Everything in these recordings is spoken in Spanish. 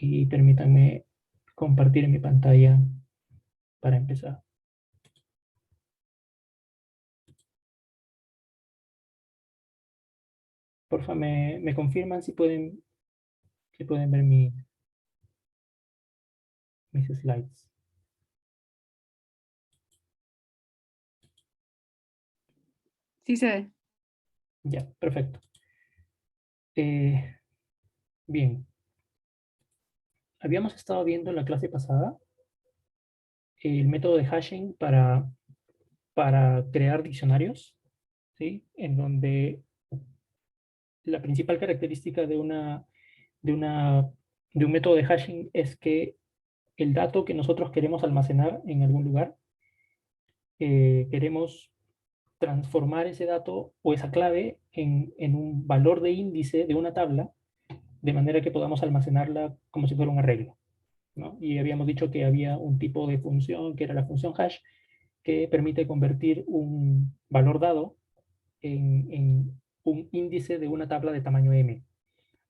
y permítanme compartir mi pantalla para empezar. Porfa, me confirman si pueden ver mis slides. Sí se ve. Ya, perfecto. Bien. Habíamos estado viendo en la clase pasada el método de hashing para crear diccionarios, ¿sí? En donde la principal característica de, una, de un método de hashing es que el dato que nosotros queremos almacenar en algún lugar, queremos transformar ese dato o esa clave en un valor de índice de una tabla, de manera que podamos almacenarla como si fuera un arreglo, ¿no? Y habíamos dicho que había un tipo de función, que era la función hash, que permite convertir un valor dado en un índice de una tabla de tamaño m.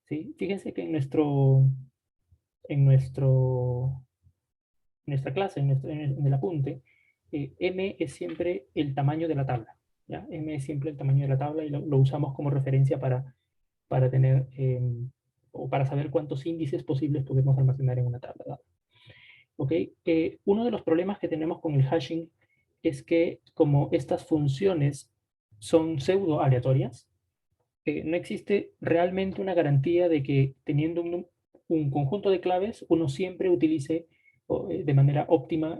¿Sí? Fíjense que en nuestro nuestra clase, en el apunte, m es siempre el tamaño de la tabla. ¿Ya? M es siempre el tamaño de la tabla y lo usamos como referencia para tener o para saber cuántos índices posibles podemos almacenar en una tabla dada. ¿Ok? Uno de los problemas que tenemos con el hashing es que como estas funciones son pseudo aleatorias, no existe realmente una garantía de que teniendo un conjunto de claves uno siempre utilice de manera óptima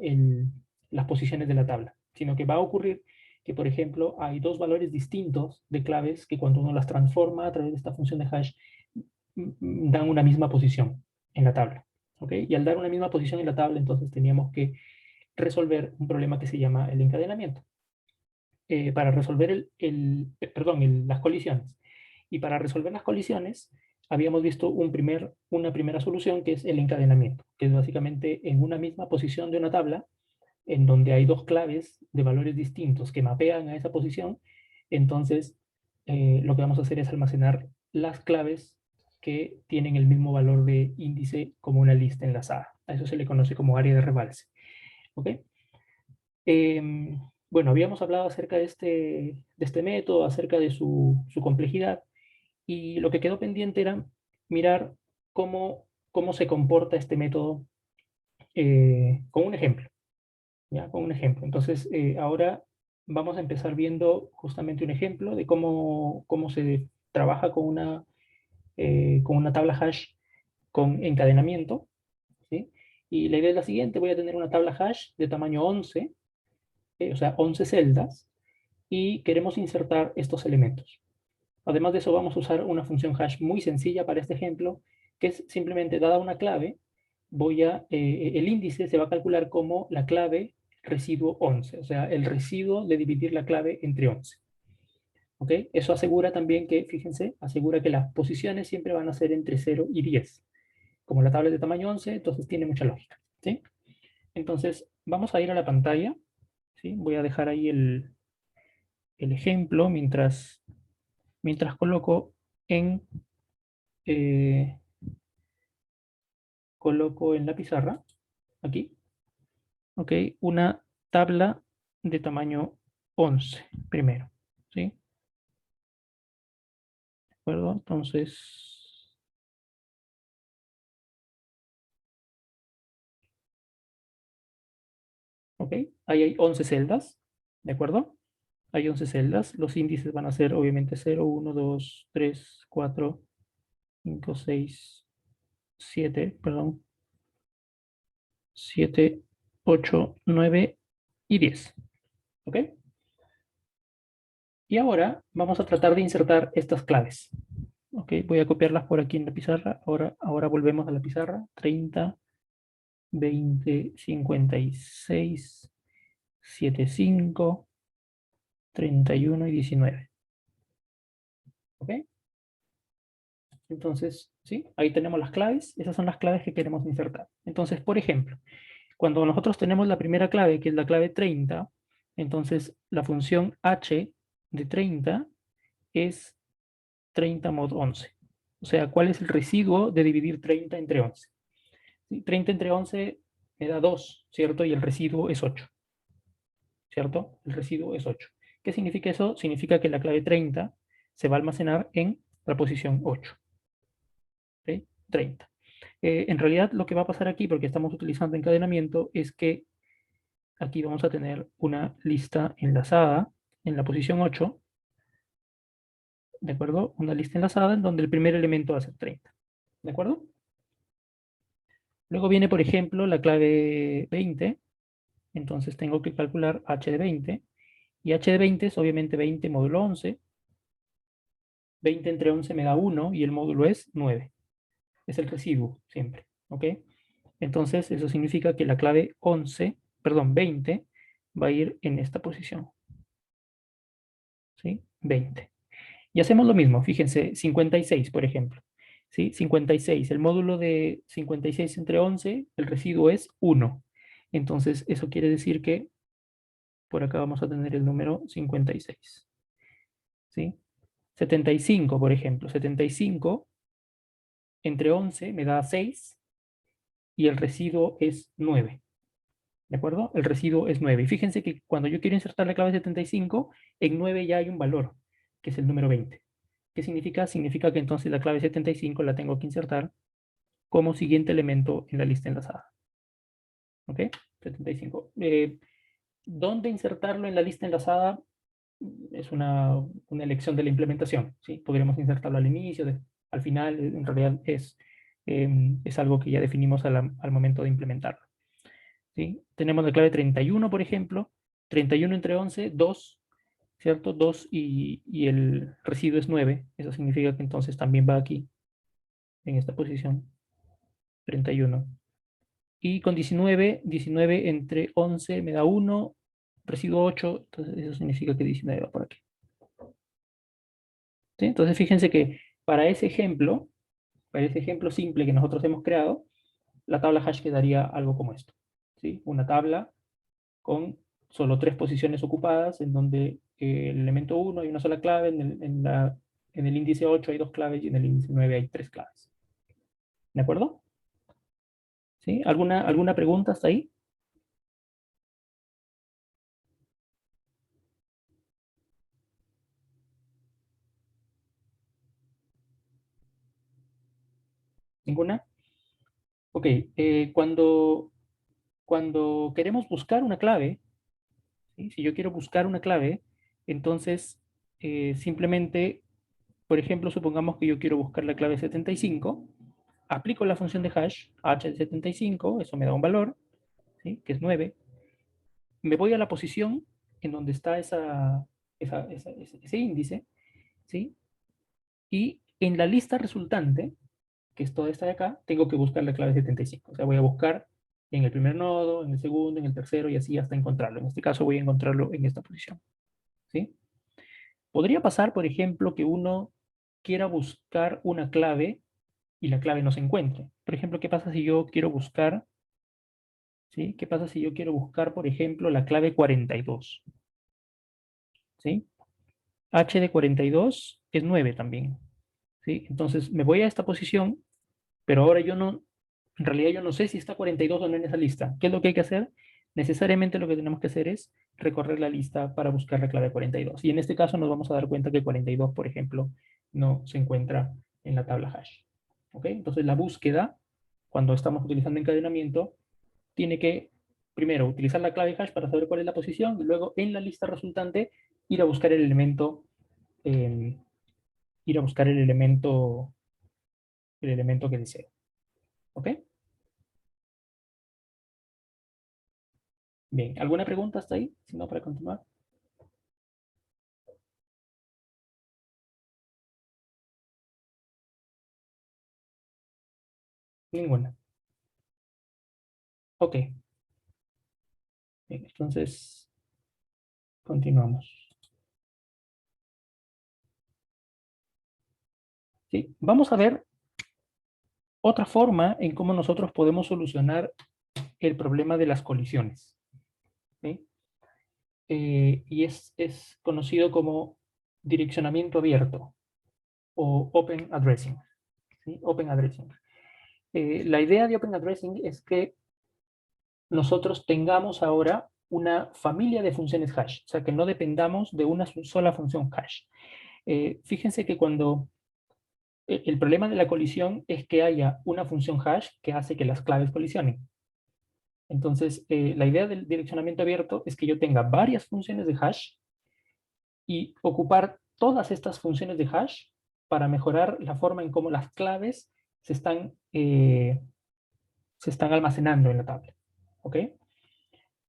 las posiciones de la tabla, sino que va a ocurrir que, por ejemplo, hay dos valores distintos de claves que cuando uno las transforma a través de esta función de hash, dan una misma posición en la tabla. ¿Ok? Y al dar una misma posición en la tabla, entonces teníamos que resolver un problema que se llama el encadenamiento. Para resolver las colisiones. Y para resolver las colisiones, habíamos visto una primera solución que es el encadenamiento, que es básicamente en una misma posición de una tabla, en donde hay dos claves de valores distintos que mapean a esa posición, entonces lo que vamos a hacer es almacenar las claves que tienen el mismo valor de índice como una lista enlazada. A eso se le conoce como área de rebalse. ¿Ok? Bueno, habíamos hablado acerca de este método, acerca de su complejidad, y lo que quedó pendiente era mirar cómo se comporta este método con un ejemplo, ¿ya? Con un ejemplo. Entonces, ahora vamos a empezar viendo justamente un ejemplo de cómo se trabaja con una tabla hash con encadenamiento, ¿sí? Y la idea es la siguiente: voy a tener una tabla hash de tamaño 11, o sea, 11 celdas, y queremos insertar estos elementos. Además de eso, vamos a usar una función hash muy sencilla para este ejemplo, que es simplemente dada una clave, el índice se va a calcular como la clave residuo 11, o sea, el residuo de dividir la clave entre 11. ¿Ok? Eso asegura también que, fíjense, asegura que las posiciones siempre van a ser entre 0 y 10. Como la tabla es de tamaño 11, entonces tiene mucha lógica. ¿Sí? Entonces, vamos a ir a la pantalla. ¿Sí? Voy a dejar ahí el ejemplo mientras coloco eh, en la pizarra, aquí, ¿ok? Una tabla de tamaño 11 primero, ¿sí? ¿De acuerdo? Entonces, ¿ok? Ahí hay 11 celdas, ¿de acuerdo? Hay 11 celdas, los índices van a ser obviamente 0, 1, 2, 3, 4, 5, 6, 7, perdón, 7, 8, 9 y 10, ¿ok? Y ahora vamos a tratar de insertar estas claves. Ok, voy a copiarlas por aquí en la pizarra. Ahora volvemos a la pizarra. 30, 20, 56, 75, 31 y 19. Ok, entonces, ¿sí? Ahí tenemos las claves. Esas son las claves que queremos insertar. Entonces, por ejemplo, cuando nosotros tenemos la primera clave, que es la clave 30, entonces la función h de 30 es 30 mod 11. O sea, ¿cuál es el residuo de dividir 30 entre 11? ¿sí? 30 entre 11 me da 2, ¿cierto? Y el residuo es 8, ¿cierto? El residuo es 8. ¿Qué significa eso? Significa que la clave 30 se va a almacenar en la posición 8. ¿Sí? 30. En realidad lo que va a pasar aquí, porque estamos utilizando encadenamiento, es que aquí vamos a tener una lista enlazada en la posición 8, ¿de acuerdo? Una lista enlazada en donde el primer elemento va a ser 30, ¿de acuerdo? Luego viene, por ejemplo, la clave 20, entonces tengo que calcular h de 20, y h de 20 es obviamente 20 módulo 11, 20 entre 11 me da 1, y el módulo es 9, es el residuo siempre, ¿ok? Entonces eso significa que la clave 11, perdón, 20, va a ir en esta posición, ¿sí? 20. Y hacemos lo mismo, fíjense, 56, por ejemplo. ¿Sí? 56, el módulo de 56 entre 11, el residuo es 1. Entonces, eso quiere decir que por acá vamos a tener el número 56. ¿Sí? 75, por ejemplo. 75 entre 11 me da 6 y el residuo es 9. ¿De acuerdo? El residuo es 9. Y fíjense que cuando yo quiero insertar la clave 75, en 9 ya hay un valor, que es el número 20. ¿Qué significa? Significa que entonces la clave 75 la tengo que insertar como siguiente elemento en la lista enlazada. ¿Ok? 75. ¿Dónde insertarlo en la lista enlazada? Es una elección de la implementación. ¿Sí? Podríamos insertarlo al inicio, al final, en realidad es algo que ya definimos al momento de implementarlo. ¿Sí? Tenemos la clave 31, por ejemplo. 31 entre 11, 2, ¿cierto? 2 y el residuo es 9. Eso significa que entonces también va aquí, en esta posición, 31. Y con 19, 19 entre 11 me da 1, residuo 8, entonces eso significa que 19 va por aquí. ¿Sí? Entonces fíjense que para ese ejemplo simple que nosotros hemos creado, la tabla hash quedaría algo como esto. ¿Sí? Una tabla con solo 3 posiciones ocupadas, en donde el elemento 1 hay una sola clave, en el índice 8 hay 2 claves y en el índice 9 hay 3 claves. ¿De acuerdo? ¿Sí? ¿Alguna pregunta hasta ahí? ¿Ninguna? Ok, cuando queremos buscar una clave, ¿sí? Si yo quiero buscar una clave, entonces simplemente, por ejemplo, supongamos que yo quiero buscar la clave 75, aplico la función de hash, h de 75, eso me da un valor, ¿sí? Que es 9. Me voy a la posición en donde está ese índice, ¿sí? Y en la lista resultante, que es toda esta de acá, tengo que buscar la clave 75. O sea, voy a buscar en el primer nodo, en el segundo, en el tercero y así hasta encontrarlo. En este caso voy a encontrarlo en esta posición. ¿Sí? Podría pasar, por ejemplo, que uno quiera buscar una clave y la clave no se encuentre. Por ejemplo, ¿qué pasa si yo quiero buscar, ¿sí? ¿Qué pasa si yo quiero buscar, por ejemplo, la clave 42? ¿Sí? H de 42 es 9 también. ¿Sí? Entonces me voy a esta posición, pero ahora yo no, en realidad yo no sé si está 42 o no en esa lista. ¿Qué es lo que hay que hacer? Necesariamente lo que tenemos que hacer es recorrer la lista para buscar la clave 42. Y en este caso nos vamos a dar cuenta que 42, por ejemplo, no se encuentra en la tabla hash. ¿Ok? Entonces la búsqueda, cuando estamos utilizando encadenamiento, tiene que primero utilizar la clave hash para saber cuál es la posición y luego en la lista resultante ir a buscar el elemento, eh, ir a buscar el elemento que deseo. ¿Ok? Bien, ¿alguna pregunta hasta ahí? Si no, para continuar. Ninguna. Ok, bien, entonces continuamos. ¿Sí? Vamos a ver otra forma en cómo nosotros podemos solucionar el problema de las colisiones. ¿Sí? Y es conocido como direccionamiento abierto o open addressing. ¿Sí? Open addressing. La idea de Open Addressing es que nosotros tengamos ahora una familia de funciones hash, o sea, que no dependamos de una sola función hash. Fíjense que cuando el problema de la colisión es que haya una función hash que hace que las claves colisionen. Entonces, la idea del direccionamiento abierto es que yo tenga varias funciones de hash y ocupar todas estas funciones de hash para mejorar la forma en cómo las claves se están, eh, se están almacenando en la tabla. ¿Ok?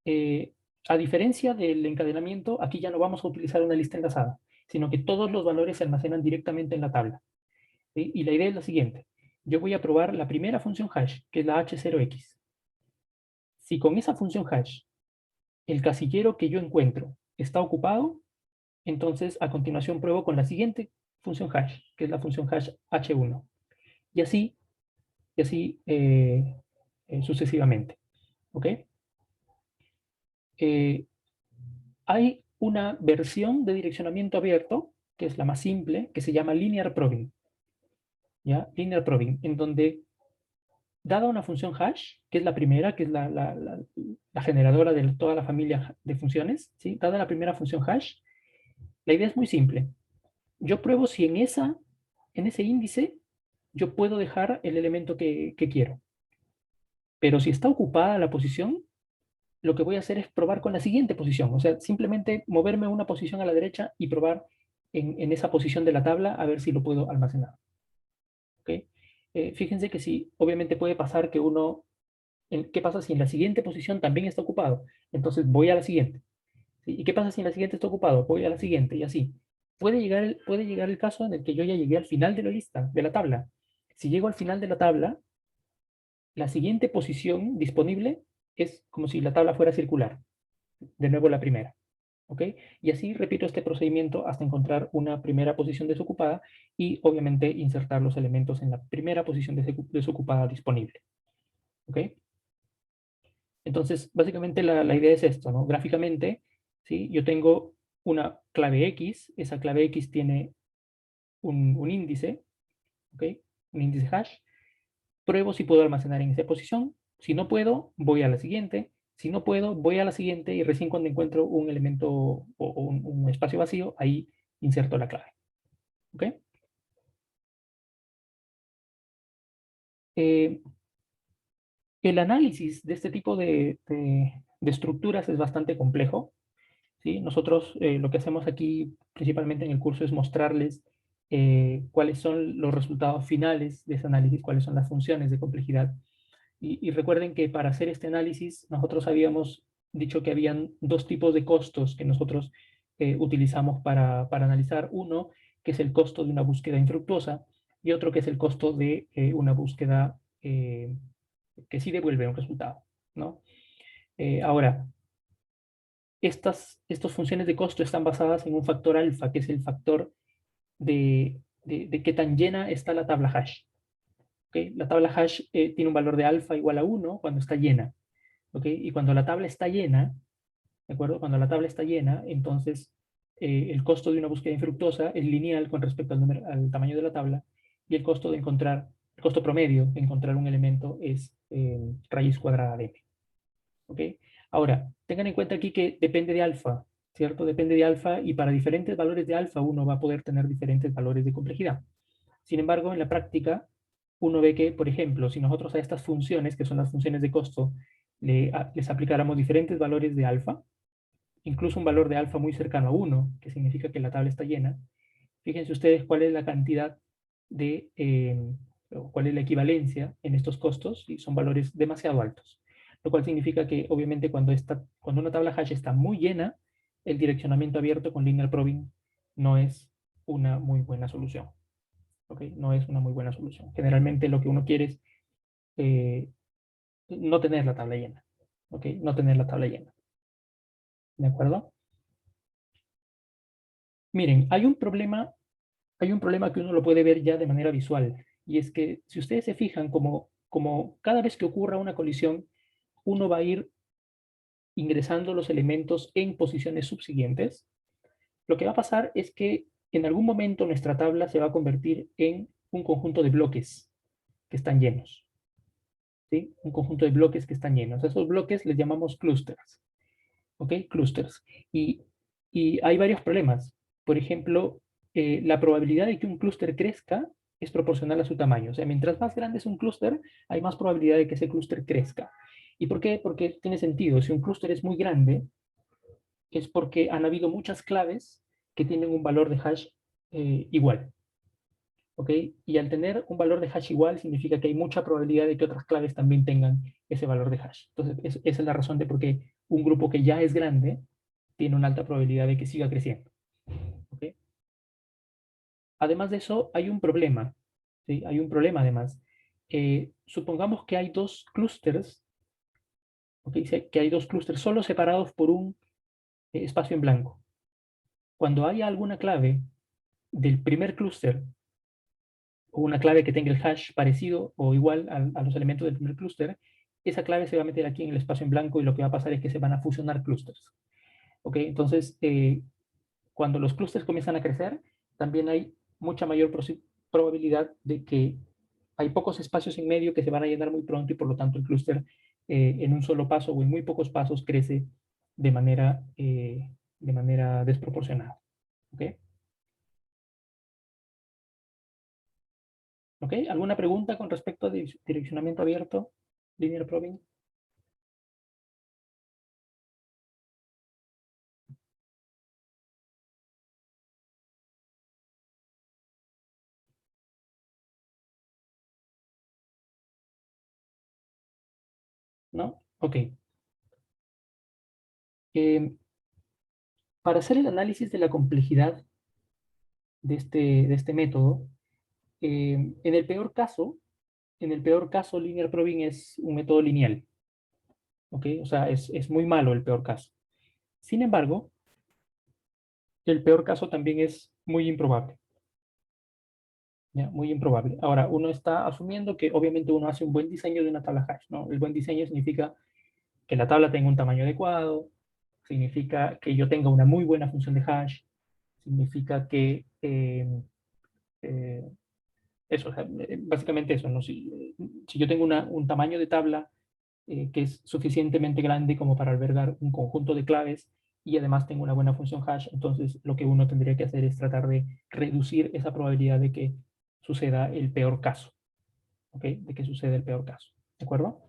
Eh, a diferencia del encadenamiento, aquí ya no vamos a utilizar una lista enlazada, sino que todos los valores se almacenan directamente en la tabla. ¿Sí? Y la idea es la siguiente. Yo voy a probar la primera función hash, que es la h0x. Si con esa función hash el casillero que yo encuentro está ocupado, entonces a continuación pruebo con la siguiente función hash, que es la función hash h1. Y así, y así sucesivamente. ¿Ok? Hay una versión de direccionamiento abierto, que es la más simple, que se llama linear probing. ¿Ya? Linear probing, en donde, dada una función hash, que es la primera, que es la generadora de toda la familia de funciones, ¿sí? Dada la primera función hash, la idea es muy simple. Yo pruebo si en ese índice yo puedo dejar el elemento que quiero. Pero si está ocupada la posición, lo que voy a hacer es probar con la siguiente posición. O sea, simplemente moverme una posición a la derecha y probar en esa posición de la tabla a ver si lo puedo almacenar. ¿Okay? Fíjense que sí, obviamente puede pasar que ¿qué pasa si en la siguiente posición también está ocupado? Entonces voy a la siguiente. ¿Sí? ¿Y qué pasa si en la siguiente está ocupado? Voy a la siguiente y así. Puede llegar el caso en el que yo ya llegué al final de la lista, de la tabla. Si llego al final de la tabla, la siguiente posición disponible es como si la tabla fuera circular. De nuevo la primera. ¿Ok? Y así repito este procedimiento hasta encontrar una primera posición desocupada y obviamente insertar los elementos en la primera posición desocupada disponible. ¿Ok? Entonces, básicamente la idea es esto, ¿no? Gráficamente, ¿sí? Yo tengo una clave X, esa clave X tiene un índice, ¿ok? Un índice hash. Pruebo si puedo almacenar en esa posición. Si no puedo, voy a la siguiente. Si no puedo, voy a la siguiente y recién cuando encuentro un elemento o un espacio vacío, ahí inserto la clave. ¿Ok? Eh, el análisis de este tipo de estructuras es bastante complejo. ¿Sí? Nosotros lo que hacemos aquí, principalmente en el curso, es mostrarles cuáles son los resultados finales de ese análisis, cuáles son las funciones de complejidad. Y recuerden que para hacer este análisis, nosotros habíamos dicho que habían dos tipos de costos que nosotros utilizamos para analizar. Uno, que es el costo de una búsqueda infructuosa, y otro que es el costo de una búsqueda que sí devuelve un resultado, ¿no? Ahora, estas funciones de costo están basadas en un factor alfa, que es el factor de qué tan llena está la tabla hash. ¿Okay? La tabla hash tiene un valor de alfa igual a 1 cuando está llena. ¿Okay? Y cuando la tabla está llena, ¿de acuerdo? Cuando la tabla está llena, entonces el costo de una búsqueda infructuosa es lineal con respecto al tamaño de la tabla y el costo el costo promedio de encontrar un elemento es raíz cuadrada de n. ¿Ok? Ahora, tengan en cuenta aquí que depende de alfa, ¿cierto? Depende de alfa y para diferentes valores de alfa uno va a poder tener diferentes valores de complejidad. Sin embargo, en la práctica, uno ve que, por ejemplo, si nosotros a estas funciones, que son las funciones de costo, les aplicáramos diferentes valores de alfa, incluso un valor de alfa muy cercano a 1, que significa que la tabla está llena, fíjense ustedes cuál es la cantidad o cuál es la equivalencia en estos costos, y son valores demasiado altos. Lo cual significa que, obviamente, cuando una tabla hash está muy llena, el direccionamiento abierto con linear probing no es una muy buena solución. ¿Ok? No es una muy buena solución. Generalmente lo que uno quiere es eh, no tener la tabla llena. ¿Ok? No tener la tabla llena. ¿De acuerdo? Miren, hay un problema que uno lo puede ver ya de manera visual, y es que si ustedes se fijan, como cada vez que ocurra una colisión, uno va a ir ingresando los elementos en posiciones subsiguientes, lo que va a pasar es que en algún momento nuestra tabla se va a convertir en un conjunto de bloques que están llenos. ¿sí? Un conjunto de bloques que están llenos. A esos bloques les llamamos clústeres. ¿Ok? Clústeres. Y hay varios problemas. Por ejemplo, la probabilidad de que un clúster crezca es proporcional a su tamaño. O sea, mientras más grande es un clúster, hay más probabilidad de que ese clúster crezca. ¿Y por qué? Porque tiene sentido. Si un clúster es muy grande, es porque han habido muchas claves que tienen un valor de hash igual. ¿Ok? Y al tener un valor de hash igual, significa que hay mucha probabilidad de que otras claves también tengan ese valor de hash. Entonces, esa es la razón de por qué un grupo que ya es grande tiene una alta probabilidad de que siga creciendo. ¿Ok? Además de eso, hay un problema. ¿Sí? Hay un problema además. Supongamos que hay dos clústeres, ¿okay? Que hay dos clústeres solo separados por un espacio en blanco. Cuando haya alguna clave del primer clúster o una clave que tenga el hash parecido o igual a los elementos del primer clúster, esa clave se va a meter aquí en el espacio en blanco y lo que va a pasar es que se van a fusionar clústeres. ¿Ok? Entonces, cuando los clústeres comienzan a crecer, también hay mucha mayor probabilidad de que hay pocos espacios en medio que se van a llenar muy pronto y por lo tanto el clúster en un solo paso o en muy pocos pasos crece de manera desproporcionada. ¿Ok? ¿Ok? ¿Alguna pregunta con respecto a direccionamiento abierto, linear probing? ¿No? Ok. Eh, para hacer el análisis de la complejidad de este método, en el peor caso, linear probing es un método lineal. ¿Ok? O sea, es muy malo el peor caso. Sin embargo, el peor caso también es muy improbable. ¿Ya? Muy improbable. Ahora, uno está asumiendo que obviamente uno hace un buen diseño de una tabla hash, ¿no? El buen diseño significa que la tabla tenga un tamaño adecuado, significa que yo tenga una muy buena función de hash, significa que eh, eso, o sea, básicamente eso, ¿no? Si yo tengo un tamaño de tabla que es suficientemente grande como para albergar un conjunto de claves y además tengo una buena función hash, entonces lo que uno tendría que hacer es tratar de reducir esa probabilidad de que suceda el peor caso, ¿ok? De que suceda el peor caso, ¿de acuerdo?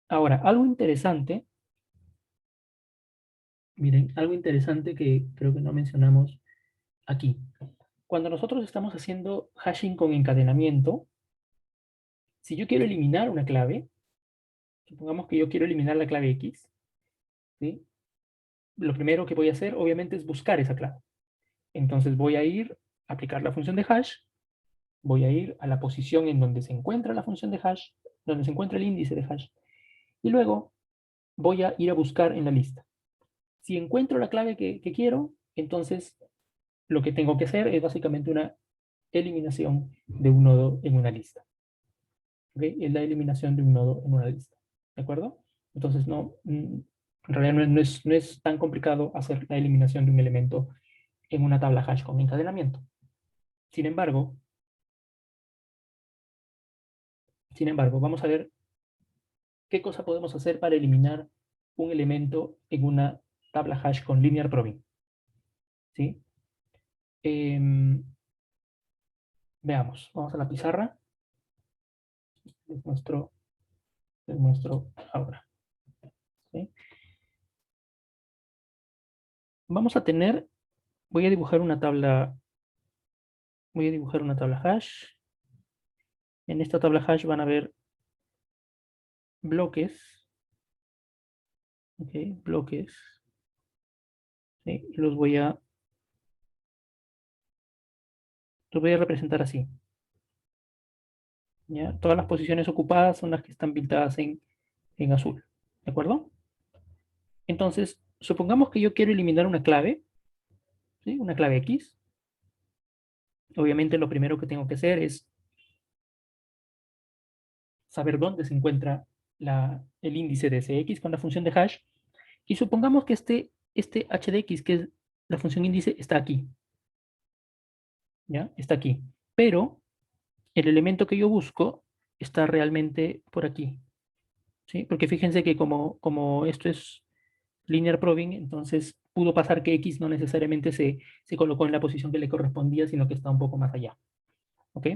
Ahora, algo interesante, miren, algo interesante que creo que no mencionamos aquí. Cuando nosotros estamos haciendo hashing con encadenamiento, si yo quiero eliminar una clave, supongamos que yo quiero eliminar la clave X, ¿sí? Lo primero que voy a hacer, obviamente, es buscar esa clave. Entonces voy a ir a aplicar la función de hash, voy a ir a la posición en donde se encuentra la función de hash, donde se encuentra el índice de hash, y luego voy a ir a buscar en la lista. Si encuentro la clave que quiero, entonces lo que tengo que hacer es básicamente una eliminación de un nodo en una lista. ¿Okay? Es la eliminación de un nodo en una lista. ¿De acuerdo? Entonces, en realidad no es tan complicado hacer la eliminación de un elemento en una tabla hash con encadenamiento. Sin embargo, vamos a ver qué cosa podemos hacer para eliminar un elemento en una tabla hash con linear probing. ¿Sí? Em, veamos, vamos a la pizarra. Les muestro ahora. ¿Sí? Vamos a tener, voy a dibujar una tabla, hash. En esta tabla hash van a ver bloques, ¿ok? Bloques, ¿sí? Y los voy a representar así. ¿Ya? Todas las posiciones ocupadas son las que están pintadas en azul, ¿de acuerdo? Entonces, supongamos que yo quiero eliminar una clave, ¿sí? Una clave X. Obviamente lo primero que tengo que hacer es saber dónde se encuentra el índice de ese X con la función de hash. Y supongamos que este h de X, que es la función índice, está aquí. ¿Ya? Está aquí. pero el elemento que yo busco está realmente por aquí, ¿sí? Porque fíjense que como esto es linear probing, entonces pudo pasar que X no necesariamente se colocó en la posición que le correspondía, sino que está un poco más allá, ¿ok?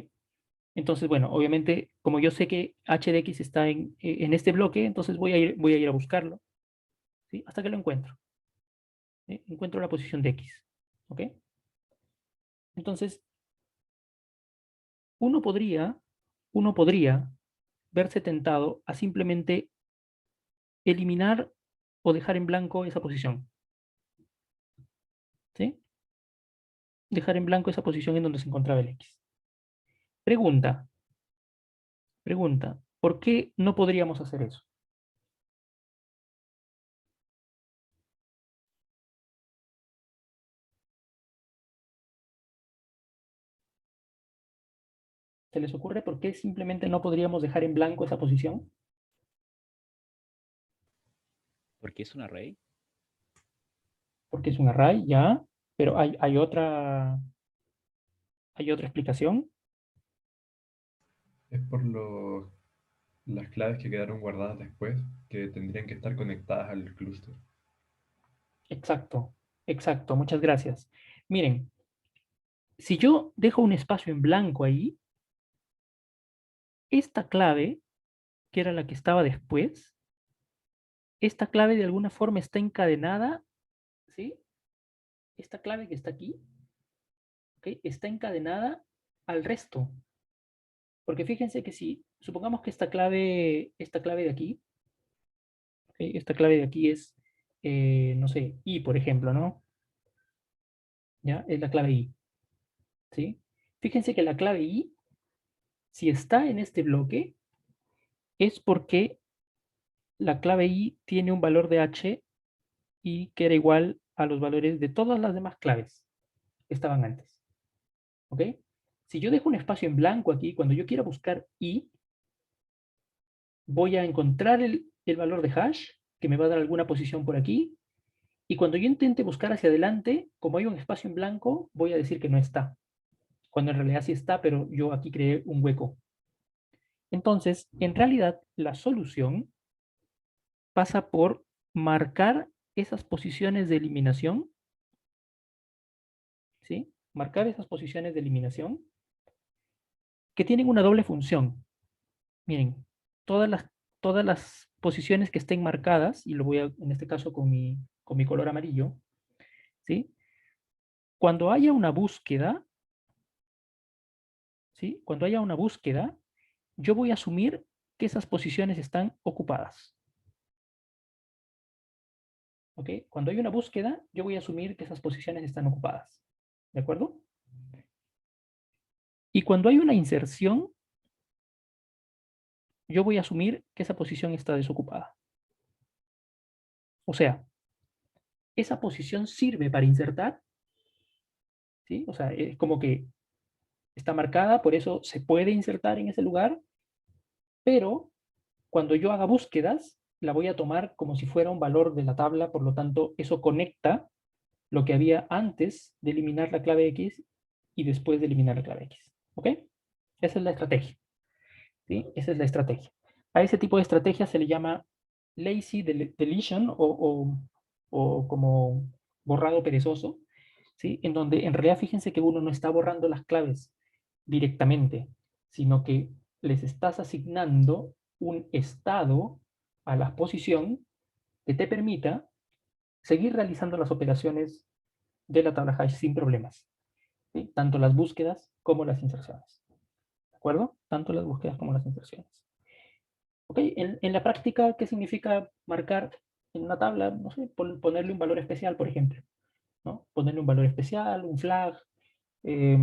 Entonces, bueno, obviamente, como yo sé que h de x está en este bloque, entonces voy a ir a buscarlo, ¿sí? Hasta que lo encuentro, ¿sí? Encuentro la posición de x, ¿ok? Entonces, uno podría, uno podría verse tentado a simplemente eliminar o dejar en blanco esa posición, ¿sí? Dejar en blanco esa posición en donde se encontraba el x. Pregunta, pregunta, ¿por qué no podríamos hacer eso? ¿Se les ocurre por qué simplemente no podríamos dejar en blanco esa posición? Porque es un array. Porque es un array, ya, pero hay otra explicación. Es por las claves que quedaron guardadas después, que tendrían que estar conectadas al clúster. Exacto, exacto, muchas gracias. Miren, si yo dejo un espacio en blanco ahí, esta clave, que era la que estaba después, esta clave de alguna forma está encadenada, ¿sí? Esta clave que está aquí, ¿ok? Está encadenada al resto. Porque fíjense que si, supongamos que esta clave de aquí, ¿ok? Esta clave de aquí es, no sé, I, por ejemplo, ¿no? ¿Ya? Es la clave I, ¿sí? Fíjense que la clave I, si está en este bloque, es porque la clave I tiene un valor de H y que era igual a los valores de todas las demás claves que estaban antes. ¿Ok? Si yo dejo un espacio en blanco aquí, cuando yo quiera buscar I, voy a encontrar el valor de hash, que me va a dar alguna posición por aquí, y cuando yo intente buscar hacia adelante, como hay un espacio en blanco, voy a decir que no está, cuando en realidad sí está, pero yo aquí creé un hueco. Entonces, en realidad, la solución pasa por marcar esas posiciones de eliminación, ¿sí? Marcar esas posiciones de eliminación que tienen una doble función. Miren, todas las, todas las posiciones que estén marcadas, y lo voy a, en este caso con mi color amarillo, ¿sí? Cuando haya una búsqueda, ¿sí? Cuando haya una búsqueda, yo voy a asumir que esas posiciones están ocupadas. ¿Ok? Cuando hay una búsqueda, yo voy a asumir que esas posiciones están ocupadas. ¿De acuerdo? Y cuando hay una inserción, yo voy a asumir que esa posición está desocupada. O sea, esa posición sirve para insertar, ¿sí? O sea, es como que está marcada, por eso se puede insertar en ese lugar, pero cuando yo haga búsquedas, la voy a tomar como si fuera un valor de la tabla, por lo tanto, eso conecta lo que había antes de eliminar la clave X y después de eliminar la clave X. ¿Ok? Esa es la estrategia. ¿Sí? Esa es la estrategia. A ese tipo de estrategia se le llama lazy deletion o como borrado perezoso, ¿sí? En donde en realidad fíjense que uno no está borrando las claves directamente, sino que les estás asignando un estado a la posición que te permita seguir realizando las operaciones de la tabla hash sin problemas, ¿sí? Tanto las búsquedas como las inserciones. ¿De acuerdo? Tanto las búsquedas como las inserciones. ¿Ok? En la práctica, ¿qué significa marcar en una tabla? No sé, ponerle un valor especial, por ejemplo, ¿no? Ponerle un valor especial, un flag. eh,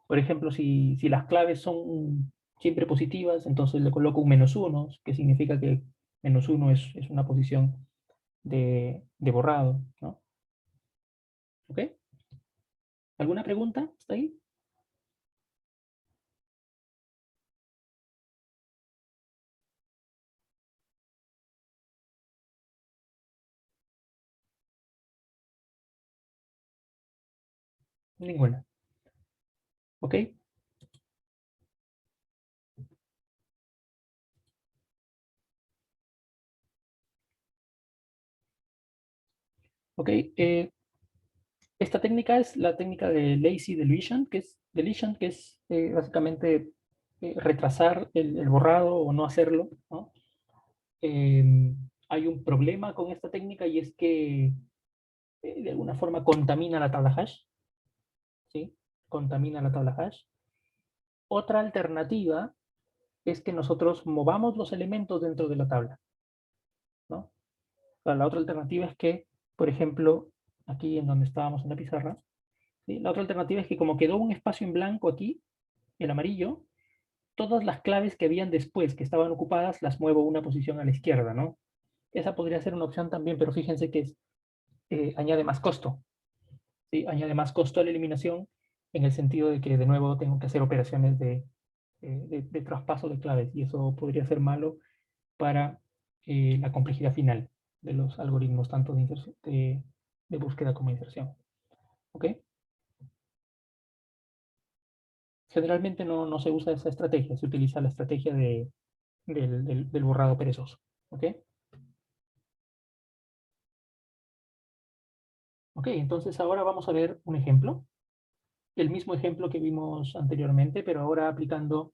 por ejemplo, si las claves son siempre positivas, entonces le coloco un -1, que significa que -1 es una posición de borrado, ¿no? ¿Ok? ¿Alguna pregunta? ¿Está ahí? Ninguna. ¿Ok? Ok, esta técnica es la técnica de lazy deletion, que es básicamente retrasar el borrado o no hacerlo, ¿no? Hay un problema con esta técnica y es que de alguna forma contamina la tabla hash, ¿sí? Contamina la tabla hash. Otra alternativa es que nosotros movamos los elementos dentro de la tabla, ¿no? O sea, la otra alternativa es que, por ejemplo, aquí en donde estábamos en la pizarra, ¿sí? La otra alternativa es que como quedó un espacio en blanco aquí, el amarillo, todas las claves que habían después, que estaban ocupadas, las muevo una posición a la izquierda, ¿no? Esa podría ser una opción también, pero fíjense que añade más costo, ¿sí? Añade más costo a la eliminación en el sentido de que de nuevo tengo que hacer operaciones de traspaso de claves y eso podría ser malo para la complejidad final de los algoritmos, tanto de búsqueda como inserción. ¿Ok? Generalmente no se usa esa estrategia, se utiliza la estrategia del borrado perezoso. ¿Ok? Ok, entonces ahora vamos a ver un ejemplo. El mismo ejemplo que vimos anteriormente, pero ahora aplicando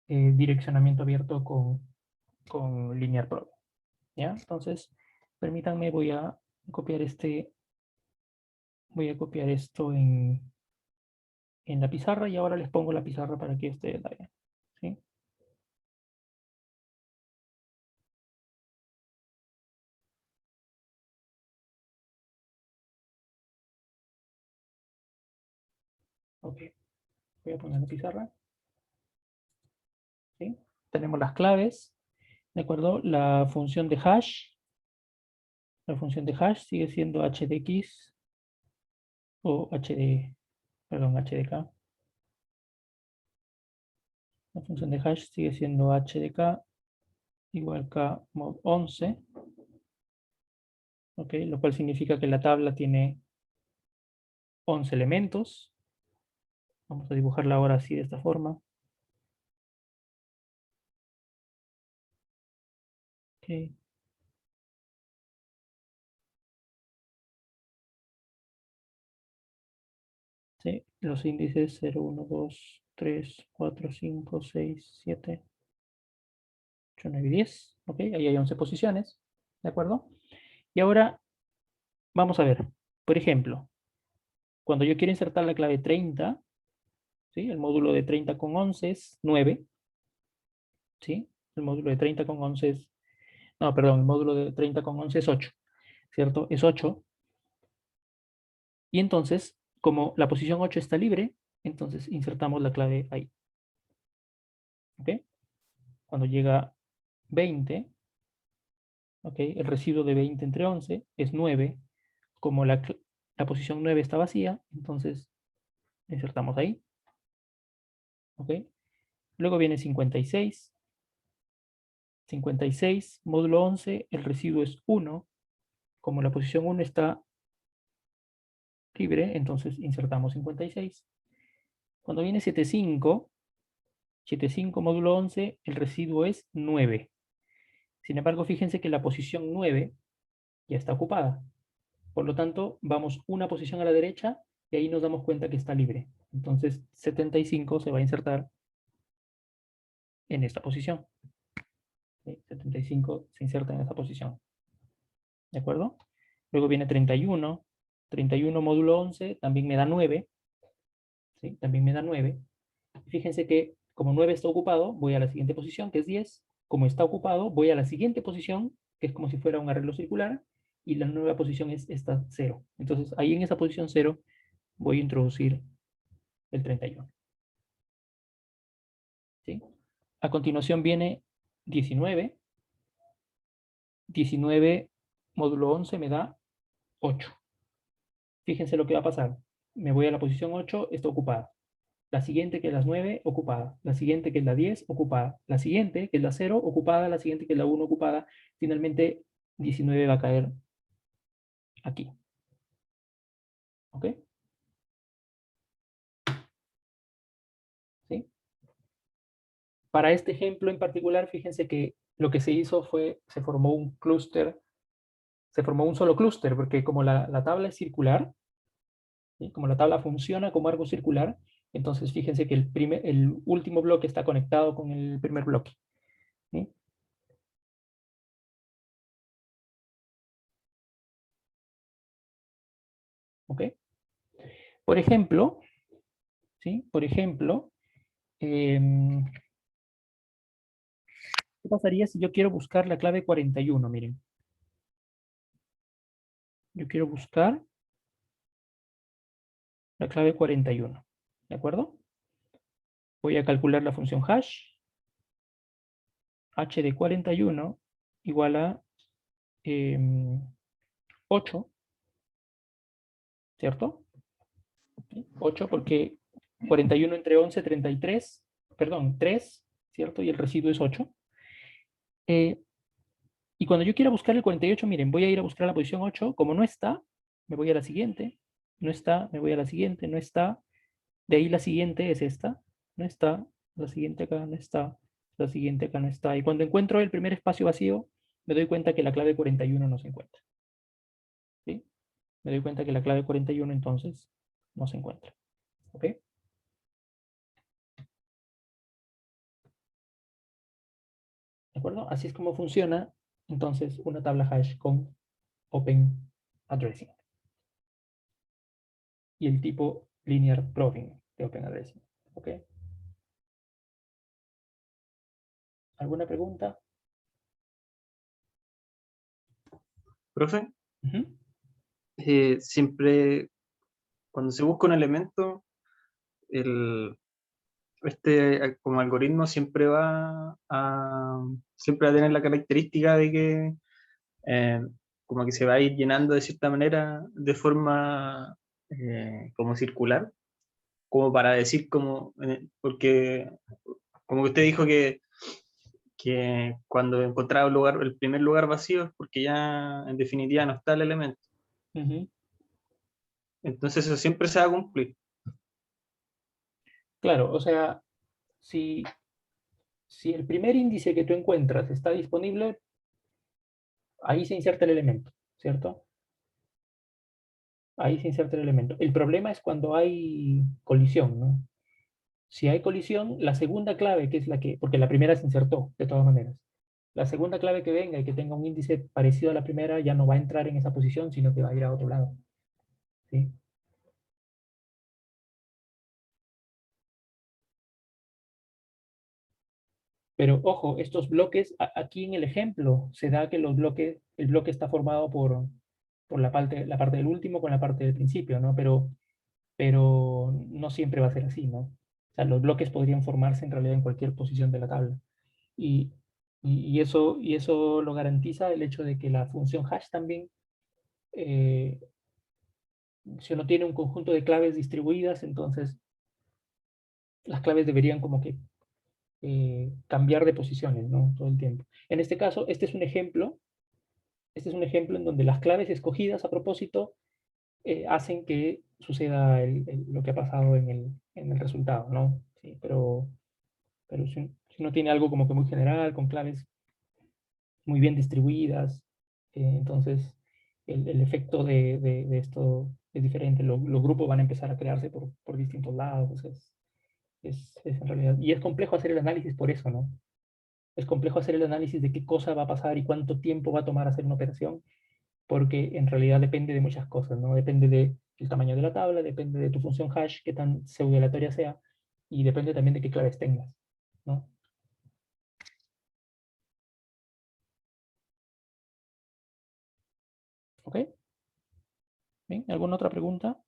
direccionamiento abierto con Linear Probe. ¿Ya? Entonces, permítanme, voy a copiar esto en la pizarra y ahora les pongo la pizarra para que ustedes la vean. ¿Sí? Ok, voy a poner la pizarra. ¿Sí? Tenemos las claves, ¿de acuerdo? La función de hash sigue siendo hdx o hdk. La función de hash sigue siendo hdk igual k mod 11, ¿ok? Lo cual significa que la tabla tiene 11 elementos. Vamos a dibujarla ahora así de esta forma. Ok. ¿Sí? Los índices 0, 1, 2, 3, 4, 5, 6, 7, 8, 9 y 10. ¿Ok? Ahí hay 11 posiciones. ¿De acuerdo? Y ahora vamos a ver. Por ejemplo, cuando yo quiero insertar la clave 30, ¿sí? El módulo de 30 con 11 es 9. ¿Sí? El módulo de 30 con 11 es... No, perdón, el módulo de 30 con 11 es 8. ¿Cierto? Es 8. Y entonces, como la posición 8 está libre, entonces insertamos la clave ahí. ¿Ok? Cuando llega 20, ¿ok? El residuo de 20 entre 11 es 9. Como la posición 9 está vacía, entonces insertamos ahí. ¿Ok? Luego viene 56. 56, módulo 11, el residuo es 1. Como la posición 1 está libre, entonces insertamos 56. Cuando viene 75, 75 módulo 11, el residuo es 9. Sin embargo, fíjense que la posición 9 ya está ocupada. Por lo tanto, vamos una posición a la derecha y ahí nos damos cuenta que está libre. Entonces, 75 se va a insertar en esta posición. ¿Sí? 75 se inserta en esta posición. ¿De acuerdo? Luego viene 31. 31 módulo 11 también me da 9. ¿Sí? También me da 9. Fíjense que como 9 está ocupado, voy a la siguiente posición, que es 10. Como está ocupado, voy a la siguiente posición, que es como si fuera un arreglo circular, y la nueva posición es esta 0. Entonces, ahí en esa posición 0 voy a introducir el 31. ¿Sí? A continuación viene 19. 19 módulo 11 me da 8. Fíjense lo que va a pasar. Me voy a la posición 8, está ocupada. La siguiente, que es la 9, ocupada. La siguiente, que es la 10, ocupada. La siguiente, que es la 0, ocupada. La siguiente, que es la 1, ocupada. Finalmente, 19 va a caer aquí. ¿Ok? ¿Sí? Para este ejemplo en particular, fíjense que lo que se hizo fue, se formó un clúster se formó un solo clúster, porque como la tabla es circular, ¿sí? Como la tabla funciona como arco circular, entonces fíjense que el último bloque está conectado con el primer bloque, ¿sí? ¿Ok? Por ejemplo, ¿sí? Por ejemplo, ¿qué pasaría si yo quiero buscar la clave 41? Miren. Yo quiero buscar la clave 41. ¿De acuerdo? Voy a calcular la función hash. H de 41 igual a 8, ¿cierto? 8 porque 41 entre 11, 33, perdón, 3, ¿cierto? Y el residuo es 8. Y cuando yo quiera buscar el 48, miren, voy a ir a buscar la posición 8. Como no está, me voy a la siguiente. No está, me voy a la siguiente. No está. De ahí la siguiente es esta. No está. La siguiente acá no está. La siguiente acá no está. Y cuando encuentro el primer espacio vacío, me doy cuenta que la clave 41 no se encuentra. ¿Sí? Me doy cuenta que la clave 41 entonces no se encuentra. ¿Ok? ¿De acuerdo? Así es como funciona entonces una tabla hash con Open Addressing y el tipo Linear Probing de Open Addressing. ¿Ok? ¿Alguna pregunta? Profe, Ujú. siempre cuando se busca un elemento, este como algoritmo siempre va a tener la característica de que eh, como que se va a ir llenando de cierta manera de forma como circular, como para decir como, porque como que usted dijo que cuando encontraba el primer lugar vacío es porque ya en definitiva no está el elemento. Ujú. Entonces eso siempre se va a cumplir. Claro, o sea, si el primer índice que tú encuentras está disponible, ahí se inserta el elemento, ¿cierto? Ahí se inserta el elemento. El problema es cuando hay colisión, ¿no? Si hay colisión, la segunda clave, que es la que, porque la primera se insertó, de todas maneras. La segunda clave que venga y que tenga un índice parecido a la primera ya no va a entrar en esa posición, sino que va a ir a otro lado. ¿Sí? Pero ojo, estos bloques, aquí en el ejemplo, se da que el bloque está formado por la parte del último con la parte del principio, ¿no? Pero no siempre va a ser así, ¿no? O sea, los bloques podrían formarse en realidad en cualquier posición de la tabla. Y, y eso lo garantiza el hecho de que la función hash también, eh, si uno tiene un conjunto de claves distribuidas, entonces las claves deberían como que cambiar de posiciones, ¿no? Todo el tiempo. En este caso, este es un ejemplo en donde las claves escogidas a propósito hacen que suceda lo que ha pasado en el resultado, ¿no? Sí, pero si uno tiene algo como que muy general, con claves muy bien distribuidas, entonces el efecto de esto es diferente. Los grupos van a empezar a crearse por distintos lados. Es en realidad, y es complejo hacer el análisis por eso, ¿no? Es complejo hacer el análisis de qué cosa va a pasar y cuánto tiempo va a tomar hacer una operación, porque en realidad depende de muchas cosas, ¿no? Depende del tamaño de la tabla, depende de tu función hash, qué tan pseudo-aleatoria sea, y depende también de qué claves tengas, ¿no? ¿Ok? ¿Bien? ¿Alguna otra pregunta?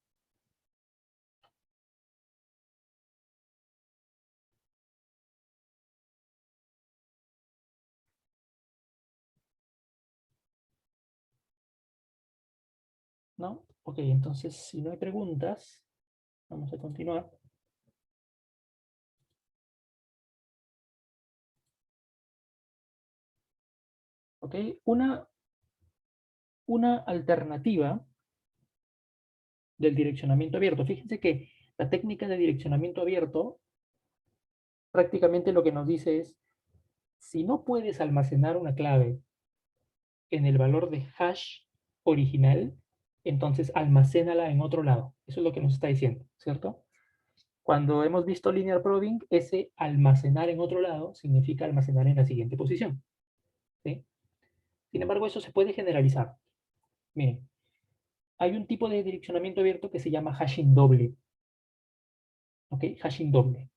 ¿No? Ok, entonces si no hay preguntas, vamos a continuar. Ok, una alternativa del direccionamiento abierto. Fíjense que la técnica de direccionamiento abierto prácticamente lo que nos dice es, si no puedes almacenar una clave en el valor de hash original, entonces almacénala en otro lado. Eso es lo que nos está diciendo, ¿cierto? Cuando hemos visto linear probing, ese almacenar en otro lado significa almacenar en la siguiente posición, ¿sí? Sin embargo, eso se puede generalizar. Miren, hay un tipo de direccionamiento abierto que se llama hashing doble. ¿Ok? Hashing doble.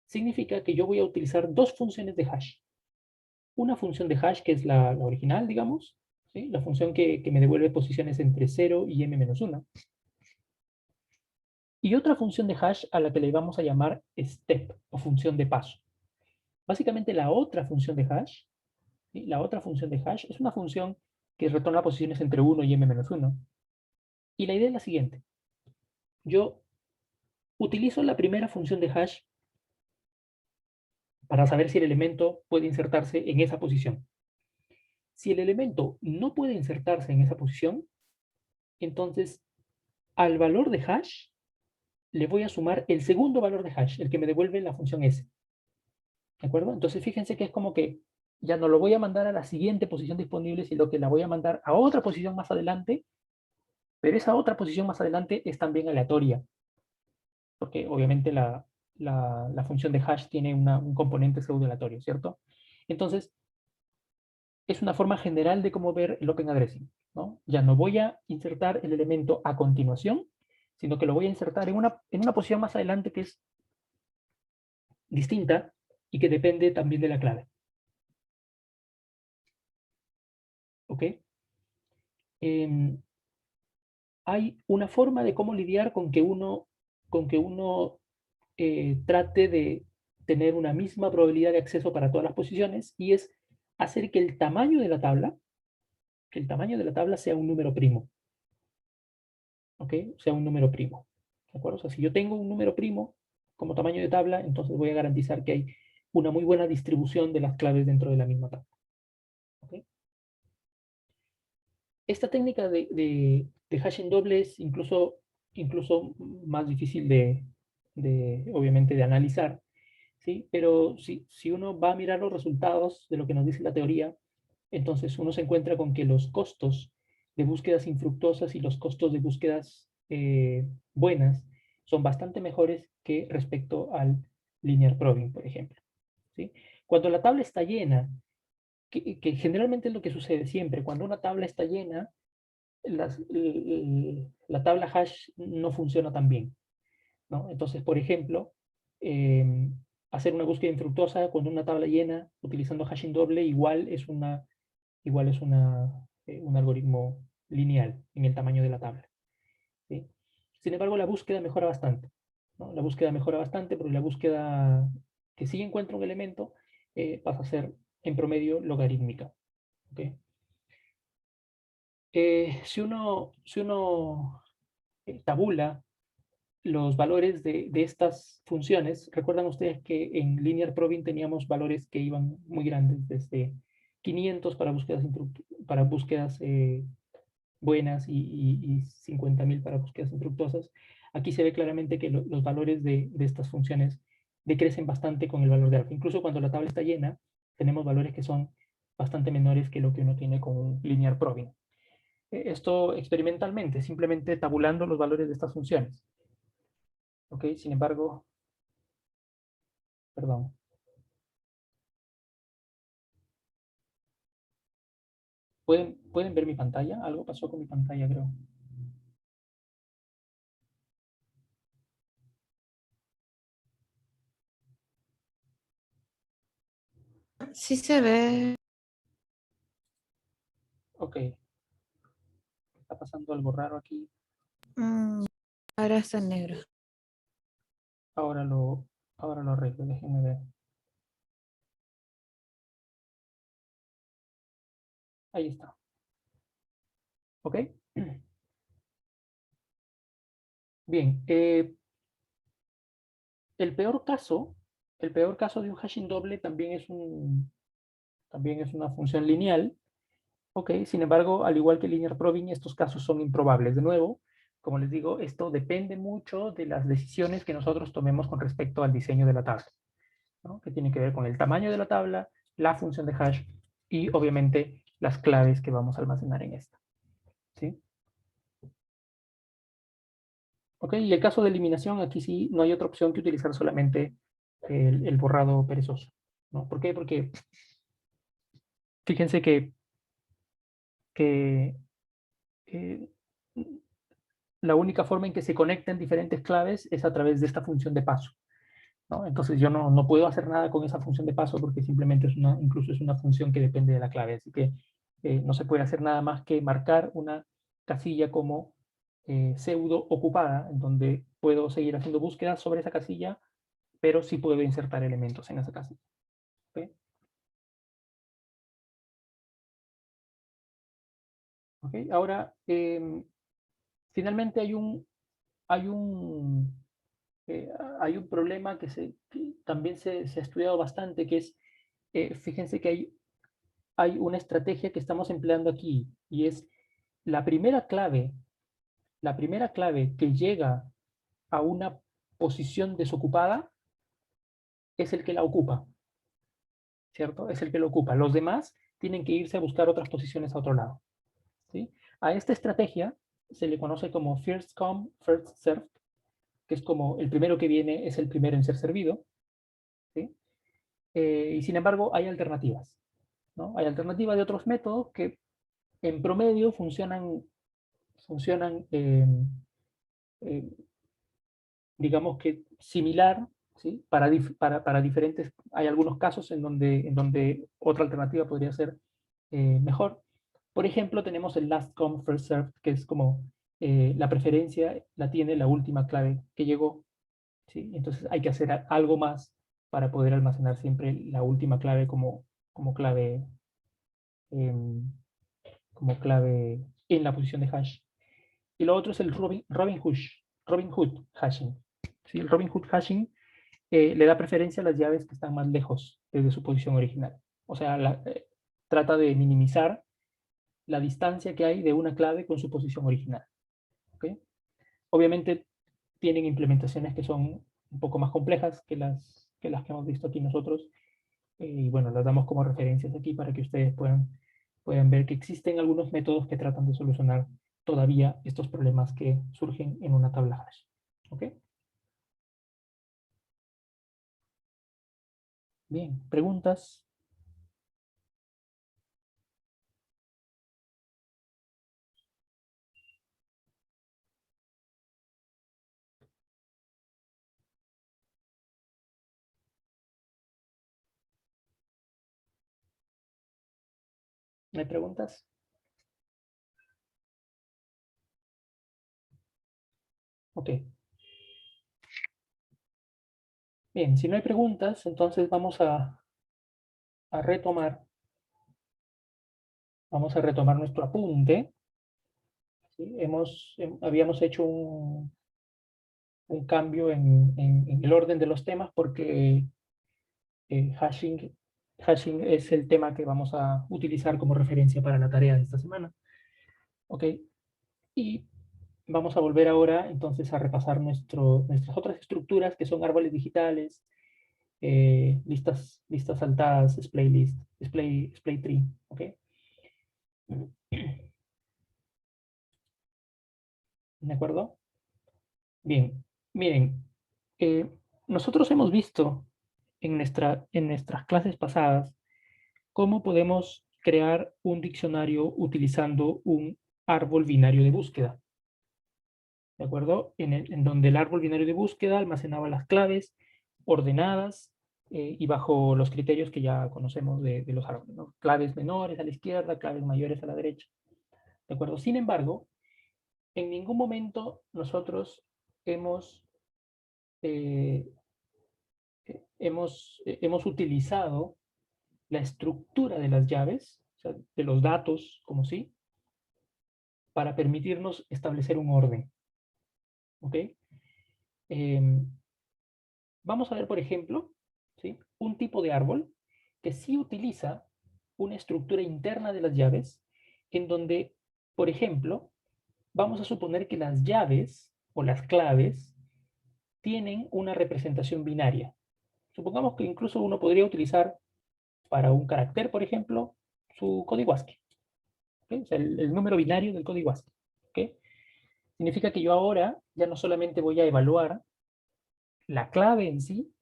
Significa que yo voy a utilizar dos funciones de hash. Una función de hash, que es la original, digamos, ¿sí? La función que me devuelve posiciones entre 0 y m-1. Y otra función de hash a la que le vamos a llamar step, o función de paso. Básicamente la otra función de hash, ¿sí? La otra función de hash es una función que retorna posiciones entre 1 y m-1. Y la idea es la siguiente. Yo utilizo la primera función de hash para saber si el elemento puede insertarse en esa posición. Si el elemento no puede insertarse en esa posición, entonces al valor de hash le voy a sumar el segundo valor de hash, el que me devuelve la función s. ¿De acuerdo? Entonces fíjense que es como que ya no lo voy a mandar a la siguiente posición disponible, sino que la voy a mandar a otra posición más adelante, pero esa otra posición más adelante es también aleatoria, porque obviamente la función de hash tiene un componente pseudo aleatorio, ¿cierto? Entonces, es una forma general de cómo ver el open addressing, ¿no? Ya no voy a insertar el elemento a continuación, sino que lo voy a insertar en una posición más adelante que es distinta y que depende también de la clave. ¿Ok? Hay una forma de cómo lidiar con que uno trate de tener una misma probabilidad de acceso para todas las posiciones, y es hacer que el tamaño de la tabla sea un número primo. ¿Ok? Sea un número primo. ¿De acuerdo? O sea, si yo tengo un número primo como tamaño de tabla, entonces voy a garantizar que hay una muy buena distribución de las claves dentro de la misma tabla. ¿Ok? Esta técnica de hashing doble es incluso más difícil obviamente, de analizar, ¿sí? Pero si uno va a mirar los resultados de lo que nos dice la teoría, entonces uno se encuentra con que los costos de búsquedas infructuosas y los costos de búsquedas buenas son bastante mejores que respecto al linear probing, por ejemplo, ¿sí? Cuando la tabla está llena, que generalmente es lo que sucede siempre, cuando una tabla está llena, la tabla hash no funciona tan bien, ¿no? Entonces, por ejemplo, hacer una búsqueda infructuosa con una tabla llena utilizando hashing doble un algoritmo lineal en el tamaño de la tabla, ¿sí? Sin embargo, la búsqueda mejora bastante, ¿no? La búsqueda mejora bastante porque la búsqueda que sí encuentra un elemento pasa a ser en promedio logarítmica. ¿Okay? Si uno tabula los valores de estas funciones, recuerdan ustedes que en linear probing teníamos valores que iban muy grandes, desde 500 para búsquedas buenas y 50.000 para búsquedas infructuosas. Aquí se ve claramente que los valores de estas funciones decrecen bastante con el valor de alfa. Incluso cuando la tabla está llena, tenemos valores que son bastante menores que lo que uno tiene con un linear probing. Esto experimentalmente, simplemente tabulando los valores de estas funciones. ¿Ok? Sin embargo, perdón. ¿Pueden ver mi pantalla? Algo pasó con mi pantalla, creo. Sí se ve. Ok. Está pasando algo raro aquí. Ahora está en negro. Ahora lo arreglo, déjenme ver. Ahí está. ¿Ok? Bien. El peor caso de un hashing doble también es una función lineal. ¿Ok? Sin embargo, al igual que linear probing, estos casos son improbables. De nuevo, como les digo, esto depende mucho de las decisiones que nosotros tomemos con respecto al diseño de la tabla, ¿no? Que tiene que ver con el tamaño de la tabla, la función de hash y obviamente las claves que vamos a almacenar en esta. ¿sí? ¿Ok? Y el caso de eliminación, aquí sí no hay otra opción que utilizar solamente el borrado perezoso, ¿no? ¿Por qué? Porque fíjense que eh, la única forma en que se conectan diferentes claves es a través de esta función de paso, ¿no? Entonces yo no puedo hacer nada con esa función de paso porque simplemente incluso es una función que depende de la clave, así que no se puede hacer nada más que marcar una casilla como pseudo ocupada, en donde puedo seguir haciendo búsquedas sobre esa casilla, pero sí puedo insertar elementos en esa casilla. ¿Ok? ¿Ok? Ahora, finalmente hay un, eh, hay un problema que también se ha estudiado bastante, que es, fíjense que hay una estrategia que estamos empleando aquí, y es la primera clave, la primera clave que llega a una posición desocupada es el que la ocupa, ¿cierto? Es el que lo ocupa. Los demás tienen que irse a buscar otras posiciones a otro lado, ¿sí? A esta estrategia se le conoce como first come, first served, que es como el primero que viene es el primero en ser servido, ¿sí? Y sin embargo hay alternativas, ¿no? Hay alternativas de otros métodos que en promedio funcionan eh, digamos que similar, ¿sí? Para diferentes, hay algunos casos en donde otra alternativa podría ser mejor. Por ejemplo, tenemos el last come, first served, que es como la preferencia la tiene la última clave que llegó, ¿sí? Entonces hay que hacer algo más para poder almacenar siempre la última clave como clave, em, como clave en la posición de hash. Y lo otro es el Robin Hood hashing. ¿Sí? El Robin Hood hashing le da preferencia a las llaves que están más lejos desde su posición original. O sea, trata de minimizar la distancia que hay de una clave con su posición original. ¿Okay? Obviamente tienen implementaciones que son un poco más complejas que las que hemos visto aquí nosotros. Y bueno, las damos como referencias aquí para que ustedes puedan ver que existen algunos métodos que tratan de solucionar todavía estos problemas que surgen en una tabla hash. ¿Ok? Bien, ¿preguntas? ¿No hay preguntas? Ok. Bien, si no hay preguntas, entonces a retomar. Vamos a retomar nuestro apunte. ¿Sí? Habíamos hecho un cambio en el orden de los temas porque hashing es el tema que vamos a utilizar como referencia para la tarea de esta semana. ¿Ok? Y vamos a volver ahora entonces a repasar nuestras otras estructuras que son árboles digitales, listas saltadas, display tree. ¿Ok? ¿De acuerdo? Bien, miren, nosotros hemos visto en nuestras clases pasadas cómo podemos crear un diccionario utilizando un árbol binario de búsqueda. ¿De acuerdo? En donde el árbol binario de búsqueda almacenaba las claves ordenadas y bajo los criterios que ya conocemos de los árboles, ¿no? Claves menores a la izquierda, claves mayores a la derecha. ¿De acuerdo? Sin embargo, en ningún momento nosotros hemos, eh, hemos utilizado la estructura de las llaves, o sea, de los datos, como sí, para permitirnos establecer un orden. ¿Ok? Vamos a ver, por ejemplo, ¿sí? Un tipo de árbol que sí utiliza una estructura interna de las llaves, en donde, por ejemplo, vamos a suponer que las llaves o las claves tienen una representación binaria. Supongamos que incluso uno podría utilizar para un carácter, por ejemplo, su código ASCII. ¿ok? O sea, el número binario del código ASCII. ¿Ok? Significa que yo ahora ya no solamente voy a evaluar la clave en sí,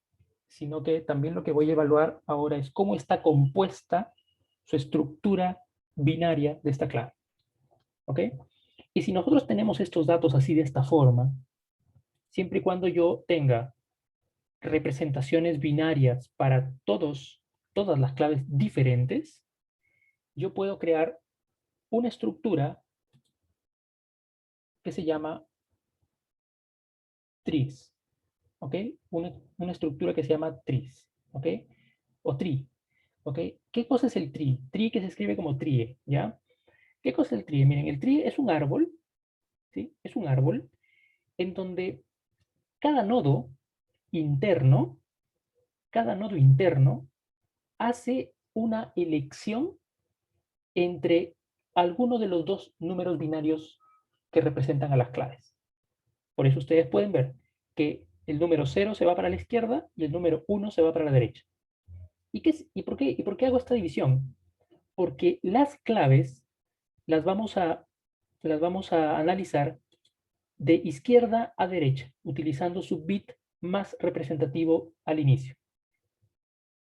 sino que también lo que voy a evaluar ahora es cómo está compuesta su estructura binaria de esta clave. ¿Ok? Y si nosotros tenemos estos datos así de esta forma, siempre y cuando yo tenga representaciones binarias para todas las claves diferentes, yo puedo crear una estructura que se llama trees, ¿ok? Una estructura que se llama trees, ¿ok? O tree, ¿ok? ¿Qué cosa es el tree? Tree que se escribe como trie, ¿ya? ¿Qué cosa es el tree? Miren, el tree es un árbol, ¿sí? Es un árbol en donde cada nodo interno, hace una elección entre alguno de los dos números binarios que representan a las claves. Por eso ustedes pueden ver que el número 0 se va para la izquierda y el número 1 se va para la derecha. ¿Y por qué hago esta división? Porque las claves las vamos a analizar de izquierda a derecha, utilizando su bit más representativo al inicio.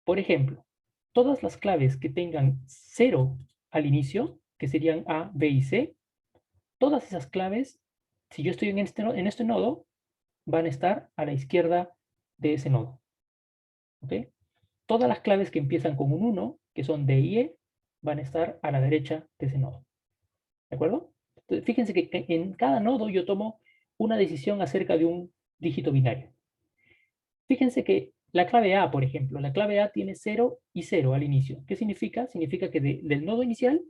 Por ejemplo, todas las claves que tengan 0 al inicio, que serían A, B y C, todas esas claves, si yo estoy en este nodo, van a estar a la izquierda de ese nodo. ¿Ok? Todas las claves que empiezan con un 1, que son D y E, van a estar a la derecha de ese nodo. ¿De acuerdo? Entonces, fíjense que en cada nodo yo tomo una decisión acerca de un dígito binario. Fíjense que la clave A, por ejemplo, la clave A tiene 0 y 0 al inicio. ¿Qué significa? Significa que del nodo inicial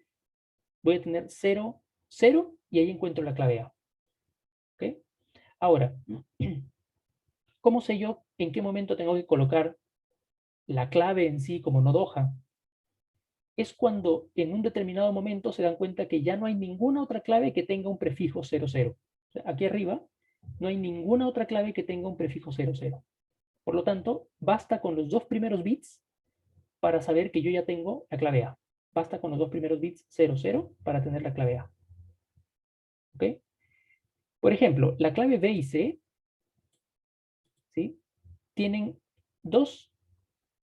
voy a tener 0, 0 y ahí encuentro la clave A. ¿Ok? Ahora, ¿cómo sé yo en qué momento tengo que colocar la clave en sí como nodo hoja? Es cuando en un determinado momento se dan cuenta que ya no hay ninguna otra clave que tenga un prefijo 00. O sea, aquí arriba no hay ninguna otra clave que tenga un prefijo 00. Por lo tanto, basta con los dos primeros bits para saber que yo ya tengo la clave A. Basta con los dos primeros bits 00 para tener la clave A. ¿Ok? Por ejemplo, la clave B y C, ¿sí?, tienen dos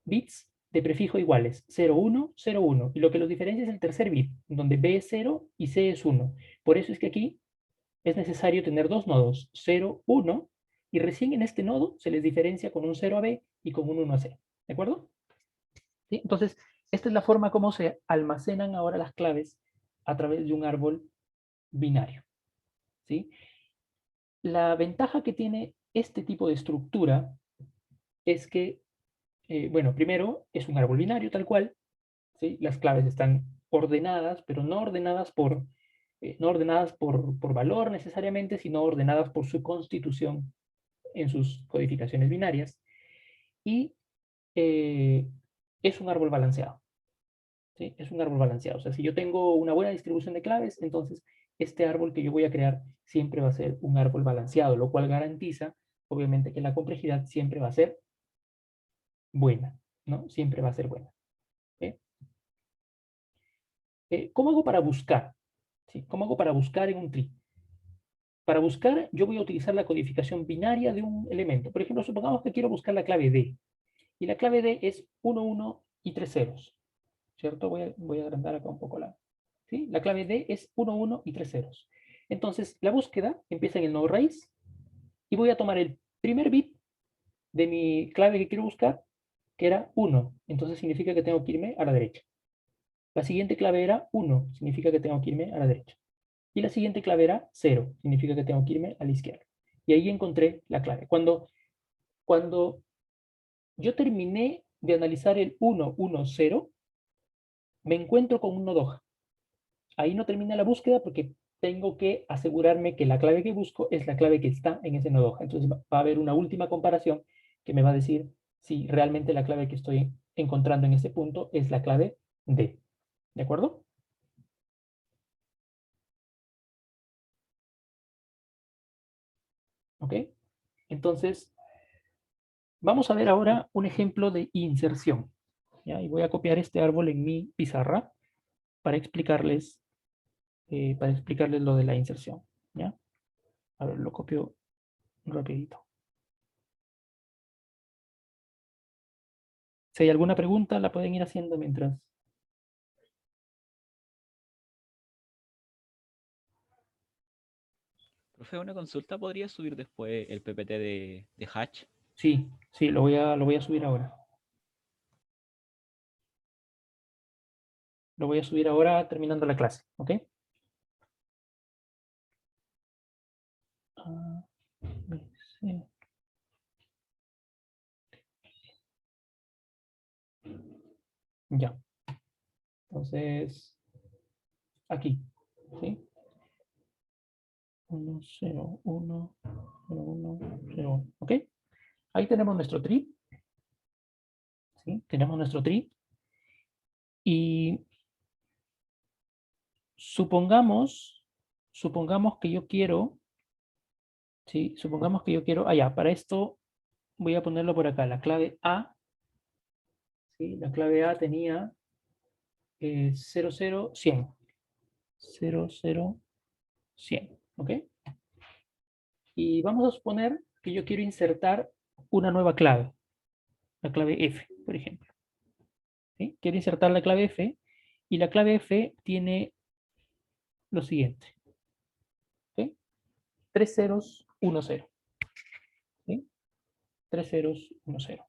bits de prefijo iguales, 01, 01. Y lo que los diferencia es el tercer bit, donde B es 0 y C es 1. Por eso es que aquí es necesario tener dos nodos, 0, 1, y recién en este nodo se les diferencia con un 0 a B y con un 1 a C. ¿De acuerdo? ¿Sí? Entonces, esta es la forma como se almacenan ahora las claves a través de un árbol binario. ¿Sí? La ventaja que tiene este tipo de estructura es que, bueno, primero es un árbol binario tal cual, ¿sí? Las claves están ordenadas, pero no ordenadas por valor necesariamente, sino ordenadas por su constitución en sus codificaciones binarias. Y es un árbol balanceado. ¿Sí? Es un árbol balanceado. O sea, si yo tengo una buena distribución de claves, entonces este árbol que yo voy a crear siempre va a ser un árbol balanceado, lo cual garantiza, obviamente, que la complejidad siempre va a ser buena, ¿no? Siempre va a ser buena. ¿Sí? ¿Cómo hago para buscar? ¿Sí? ¿Cómo hago para buscar en un tree? Para buscar, yo voy a utilizar la codificación binaria de un elemento. Por ejemplo, supongamos que quiero buscar la clave D. Y la clave D es 1, 1 y 3 ceros. ¿Cierto? Voy a agrandar acá un poco la... ¿Sí? La clave D es 1, 1 y 3 ceros. Entonces, la búsqueda empieza en el nodo raíz y voy a tomar el primer bit de mi clave que quiero buscar, que era 1. Entonces significa que tengo que irme a la derecha. La siguiente clave era 1. Significa que tengo que irme a la derecha. Y la siguiente clave era 0. Significa que tengo que irme a la izquierda. Y ahí encontré la clave. Cuando yo terminé de analizar el 1, 1, 0, me encuentro con un nodo hoja. Ahí no termina la búsqueda porque tengo que asegurarme que la clave que busco es la clave que está en ese nodo hoja. Entonces va a haber una última comparación que me va a decir si realmente la clave que estoy encontrando en este punto es la clave D. ¿De acuerdo? ¿Ok? Entonces, vamos a ver ahora un ejemplo de inserción. ¿Ya? Y voy a copiar este árbol en mi pizarra para explicarles para explicarles lo de la inserción, ¿ya? A ver, lo copio rapidito. Si hay alguna pregunta, la pueden ir haciendo mientras. Profe, una consulta, ¿podría subir después el PPT de Hatch? Sí, sí, lo voy a subir ahora. Lo voy a subir ahora terminando la clase, ¿ok? A, B, C. Ya. Entonces, aquí, ¿sí? 1, 0, 1, 0, 1, 0, 1, ¿ok? Ahí tenemos nuestro tree, ¿sí? Tenemos nuestro tree. Y supongamos que yo quiero, ¿sí? Supongamos que yo quiero, para esto voy a ponerlo por acá, la clave A, ¿sí? La clave A tenía 0, 0, 100. 0, 0, 100, ¿ok? Y vamos a suponer que yo quiero insertar una nueva clave, la clave F, por ejemplo. ¿Sí? Quiero insertar la clave F y la clave F tiene lo siguiente. ¿Sí? 3 ceros, 1, 0. ¿Sí? 3 ceros, 1, 0.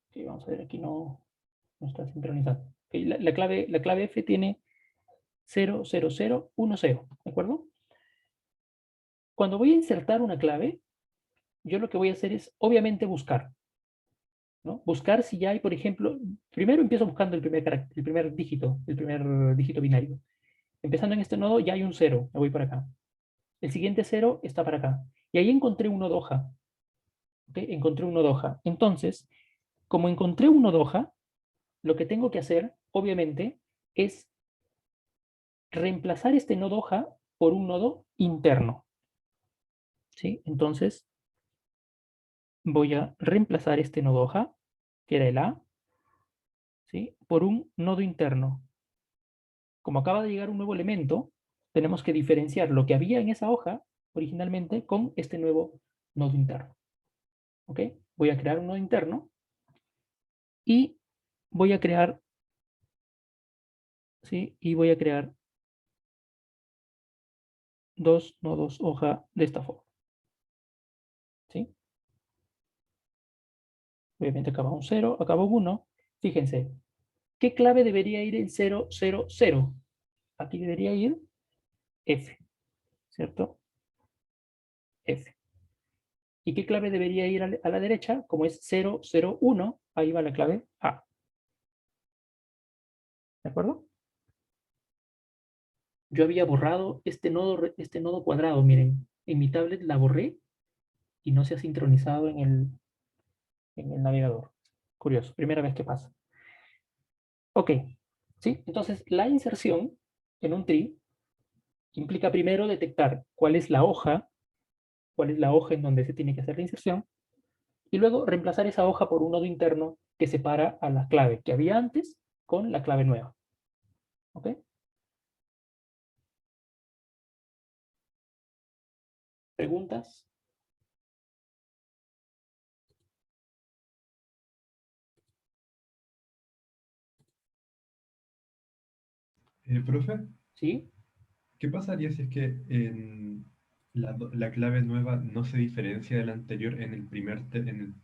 Okay, vamos a ver, aquí no está sincronizado. Okay, la clave F tiene 0, 0, 0, 1, 0. ¿De acuerdo? Cuando voy a insertar una clave, yo lo que voy a hacer es, obviamente, buscar. ¿No? Buscar si ya hay, por ejemplo, primero empiezo buscando el primer dígito binario. Empezando en este nodo ya hay un 0, me voy para acá. El siguiente 0 está para acá. Y ahí encontré un nodo hoja. ¿Okay? Encontré un nodo hoja. Entonces, como encontré un nodo hoja, lo que tengo que hacer, obviamente, es reemplazar este nodo hoja por un nodo interno. ¿Sí? Entonces, voy a reemplazar este nodo hoja, que era el A, ¿sí? Por un nodo interno. Como acaba de llegar un nuevo elemento, tenemos que diferenciar lo que había en esa hoja originalmente con este nuevo nodo interno. ¿Ok? Voy a crear un nodo interno y voy a crear, ¿sí? Y voy a crear dos nodos hoja de esta forma. ¿Sí? Obviamente acaba un 0, acaba un 1. Fíjense, ¿qué clave debería ir en 0, 0, 0? Aquí debería ir F, ¿cierto? F. ¿Y qué clave debería ir a la derecha? Como es 0, 0, 1, ahí va la clave A. ¿De acuerdo? Yo había borrado este nodo cuadrado, miren. En mi tablet la borré y no se ha sincronizado en el navegador. Curioso, primera vez que pasa. Ok, ¿sí? Entonces, la inserción en un tree implica primero detectar cuál es la hoja en donde se tiene que hacer la inserción, y luego reemplazar esa hoja por un nodo interno que separa a la clave que había antes con la clave nueva. ¿Ok? ¿Preguntas? Profe, ¿Sí? ¿qué pasaría si es que la clave nueva no se diferencia de la anterior en el primer término,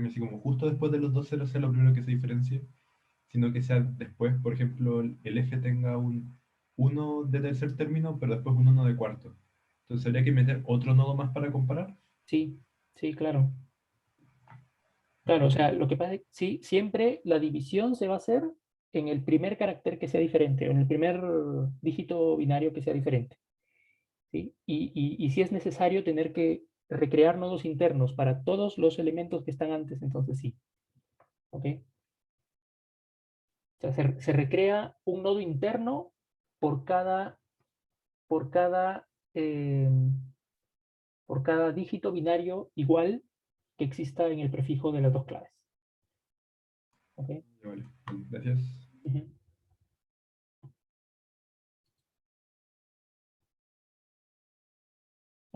así como justo después de los dos ceros sea lo primero que se diferencie, sino que sea después, por ejemplo, el F tenga un 1 de tercer término, pero después un 1 de cuarto? Entonces habría que meter otro nodo más para comparar. Sí, sí, claro. Claro, o sea, lo que pasa es que sí, siempre la división se va a hacer en el primer carácter que sea diferente, o en el primer dígito binario que sea diferente. ¿Sí? Y si es necesario tener que recrear nodos internos para todos los elementos que están antes, entonces sí. ¿Ok? O sea, se recrea un nodo interno por por cada, eh, por cada dígito binario igual que exista en el prefijo de las dos claves. ¿Ok? Ya, vale, gracias. Ujú.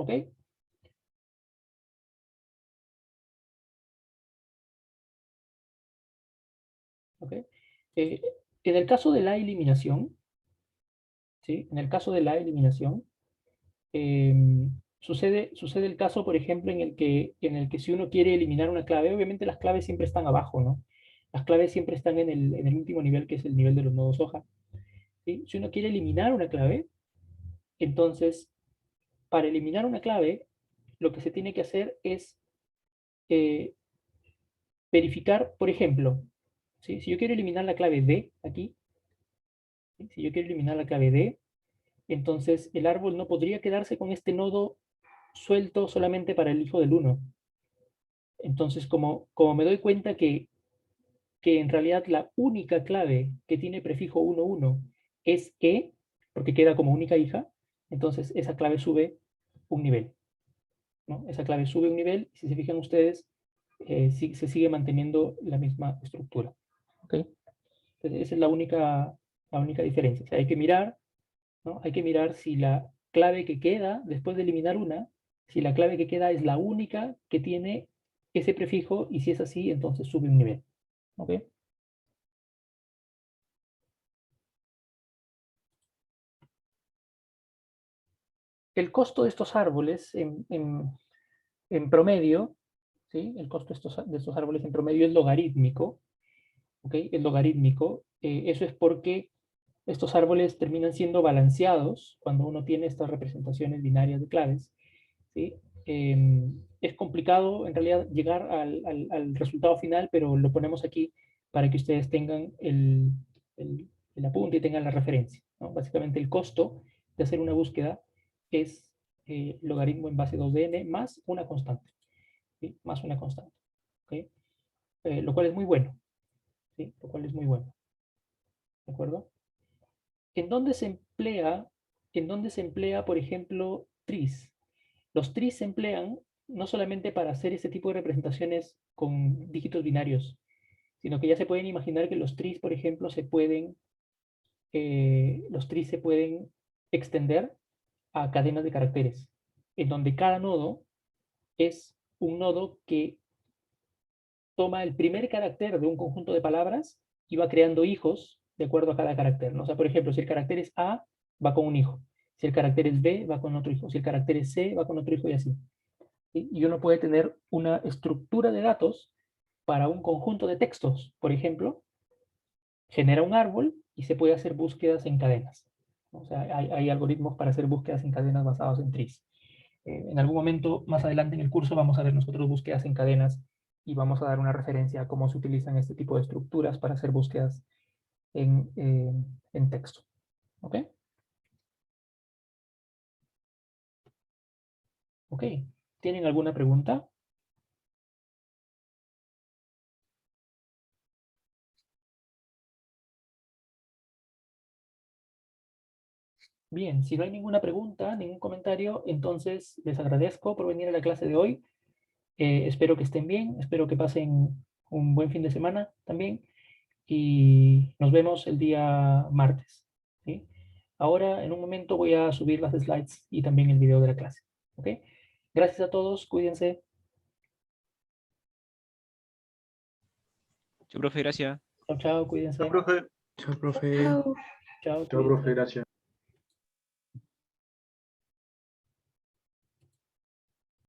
¿Ok? ¿Ok? En el caso de la eliminación, ¿sí? En el caso de la eliminación, sucede el caso, por ejemplo, en el que si uno quiere eliminar una clave, obviamente las claves siempre están abajo, ¿no? Las claves siempre están en el último nivel, que es el nivel de los nodos hoja. ¿Sí? Si uno quiere eliminar una clave, entonces, para eliminar una clave, lo que se tiene que hacer es eh, verificar, por ejemplo, ¿sí? Si yo quiero eliminar la clave D aquí, ¿sí? Si yo quiero eliminar la clave D, entonces el árbol no podría quedarse con este nodo suelto solamente para el hijo del 1. Entonces, como me doy cuenta que en realidad la única clave que tiene prefijo 1, 1 es E, porque queda como única hija, entonces esa clave sube un nivel, ¿no? Esa clave sube un nivel, si se fijan ustedes, se sigue manteniendo la misma estructura. ¿Ok? Entonces, esa es la única diferencia. O sea, hay que mirar, ¿no? Hay que mirar si la clave que queda después de eliminar una, si la clave que queda es la única que tiene ese prefijo, y si es así, entonces sube un nivel. ¿Ok? El costo de estos árboles en promedio, ¿sí? El costo de estos árboles en promedio es logarítmico, ¿ok? Es logarítmico. Eso es porque estos árboles terminan siendo balanceados cuando uno tiene estas representaciones binarias de claves, ¿sí? Es complicado en realidad llegar al resultado final, pero lo ponemos aquí para que ustedes tengan el apunte y tengan la referencia, ¿no? Básicamente el costo de hacer una búsqueda es logaritmo en base 2 de n más una constante, ¿sí? Más una constante, ¿ok? Lo cual es muy bueno, ¿sí? Lo cual es muy bueno, ¿de acuerdo? ¿En dónde se emplea, por ejemplo, tris? Los tris se emplean no solamente para hacer este tipo de representaciones con dígitos binarios, sino que ya se pueden imaginar que los tris, por ejemplo, los tris se pueden extender a cadenas de caracteres, en donde cada nodo es un nodo que toma el primer carácter de un conjunto de palabras y va creando hijos de acuerdo a cada carácter, ¿no? O sea, por ejemplo, si el carácter es A, va con un hijo. Si el carácter es B, va con otro hijo. Si el carácter es C, va con otro hijo, y así. ¿Sí? Y uno puede tener una estructura de datos para un conjunto de textos. Por ejemplo, genera un árbol y se puede hacer búsquedas en cadenas. O sea, hay algoritmos para hacer búsquedas en cadenas basados en trees. En algún momento más adelante en el curso vamos a ver nosotros búsquedas en cadenas y vamos a dar una referencia a cómo se utilizan este tipo de estructuras para hacer búsquedas en texto. ¿Ok? ¿Ok? ¿Tienen alguna pregunta? Bien, si no hay ninguna pregunta, ningún comentario, entonces les agradezco por venir a la clase de hoy. Espero que estén bien, espero que pasen un buen fin de semana también, y nos vemos el día martes, ¿sí? Ahora, en un momento, voy a subir las slides y también el video de la clase. ¿Ok? Gracias a todos, cuídense. Chao, profe, gracias. Chao, chao, cuídense. Profe. Chao, profe. Chao. Chao, Chao, cuídense. profe, gracias.